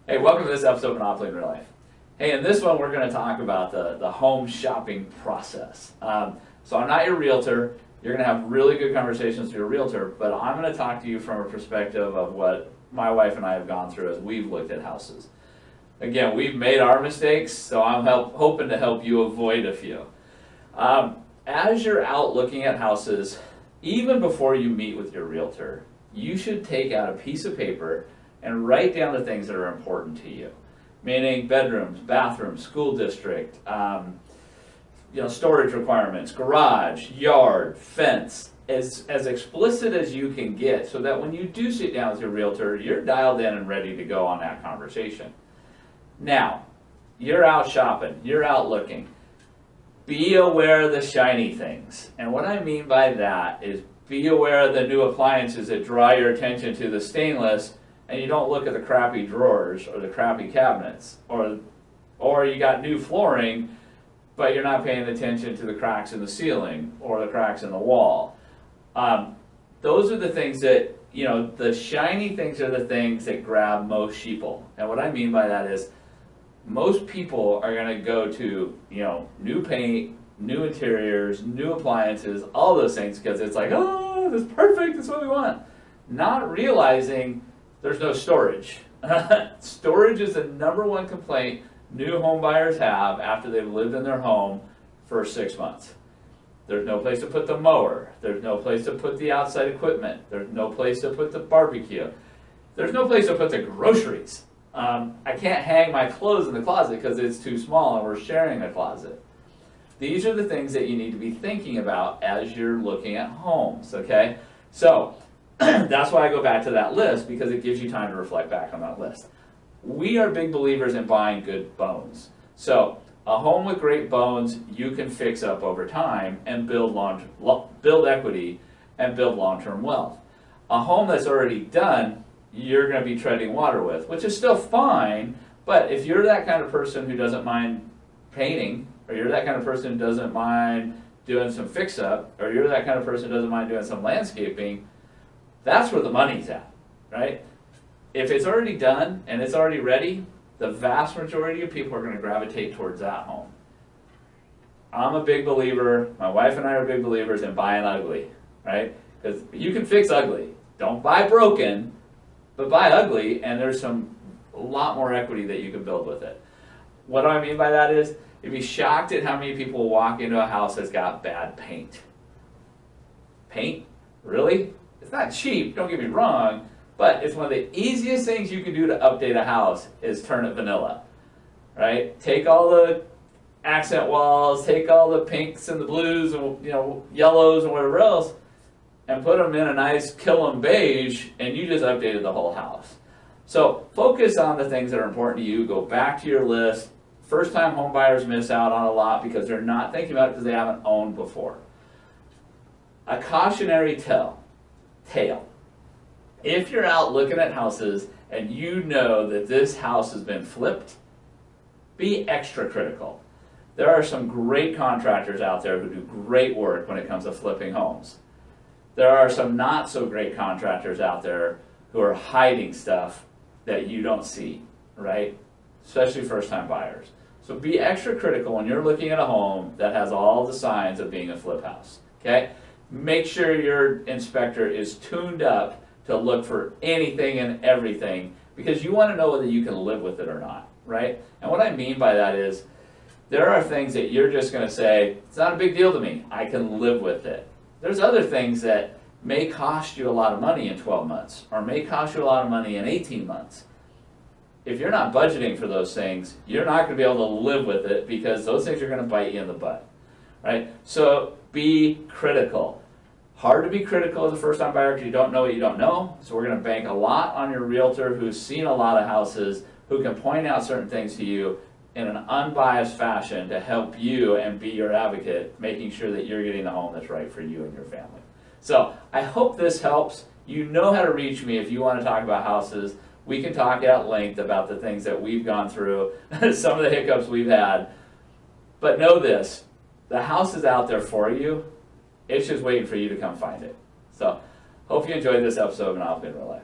Hey, welcome to this episode of Monopoly in Real Life. Hey, in this one we're going to talk about the home shopping process. So I'm not your realtor. You're going to have really good conversations with your realtor, but I'm going to talk to you from a perspective of what my wife and I have gone through as we've looked at houses. Again, we've made our mistakes, so I'm hoping to help you avoid a few. As you're out looking at houses, even before you meet with your realtor, you should take out a piece of paper and write down the things that are important to you, meaning bedrooms, bathrooms, school district, storage requirements, garage, yard, fence, as explicit as you can get, so that when you do sit down with your realtor, you're dialed in and ready to go on that conversation. Now, you're out shopping, you're out looking. Be aware of the shiny things. And what I mean by that is be aware of the new appliances that draw your attention to the stainless, and you don't look at the crappy drawers or the crappy cabinets, or you got new flooring, but you're not paying attention to the cracks in the ceiling or the cracks in the wall. Those are the things that, the shiny things are the things that grab most sheeple. And what I mean by that is most people are going to go to, new paint, new interiors, new appliances, all those things, because it's like, oh, this is perfect, that's what we want. Not realizing there's no storage. Storage is the #1 complaint new home buyers have after they've lived in their home for 6 months. There's no place to put the mower. There's no place to put the outside equipment. There's no place to put the barbecue. There's no place to put the groceries. I can't hang my clothes in the closet because it's too small and we're sharing a closet. These are the things that you need to be thinking about as you're looking at homes, okay? So that's why I go back to that list, because it gives you time to reflect back on that list. We are big believers in buying good bones. So a home with great bones you can fix up over time and build equity and build long-term wealth. A home that's already done, you're going to be treading water with, which is still fine, but if you're that kind of person who doesn't mind painting, or you're that kind of person who doesn't mind doing some fix-up, or you're that kind of person who doesn't mind doing some landscaping, that's where the money's at, right? If it's already done and it's already ready, the vast majority of people are going to gravitate towards that home. I'm a big believer, my wife and I are big believers in buying ugly, right? Because you can fix ugly. Don't buy broken, but buy ugly, and there's a lot more equity that you can build with it. What do I mean by that is, you'd be shocked at how many people walk into a house that's got bad paint. Paint? Really? It's not cheap, don't get me wrong, but it's one of the easiest things you can do to update a house is turn it vanilla, right? Take all the accent walls, take all the pinks and the blues and yellows and whatever else, and put them in a nice kill 'em beige, and you just updated the whole house. So focus on the things that are important to you. Go back to your list. First-time home buyers miss out on a lot because they're not thinking about it because they haven't owned before. A cautionary tale. If you're out looking at houses and you know that this house has been flipped, be extra critical. There are some great contractors out there who do great work when it comes to flipping homes. There are some not so great contractors out there who are hiding stuff that you don't see, right? Especially first-time buyers. So be extra critical when you're looking at a home that has all the signs of being a flip house, okay? Make sure your inspector is tuned up to look for anything and everything, because you want to know whether you can live with it or not, right? And what I mean by that is, there are things that you're just going to say, it's not a big deal to me, I can live with it. There's other things that may cost you a lot of money in 12 months, or may cost you a lot of money in 18 months. If you're not budgeting for those things, you're not going to be able to live with it, because those things are going to bite you in the butt, right? So be critical. Hard to be critical as a first-time buyer because you don't know what you don't know. So we're going to bank a lot on your realtor who's seen a lot of houses, who can point out certain things to you in an unbiased fashion to help you and be your advocate, making sure that you're getting the home that's right for you and your family. So I hope this helps. You know how to reach me if you want to talk about houses. We can talk at length about the things that we've gone through, some of the hiccups we've had. But know this, the house is out there for you. It's just waiting for you to come find it. So, hope you enjoyed this episode of Monopoly in Real Life.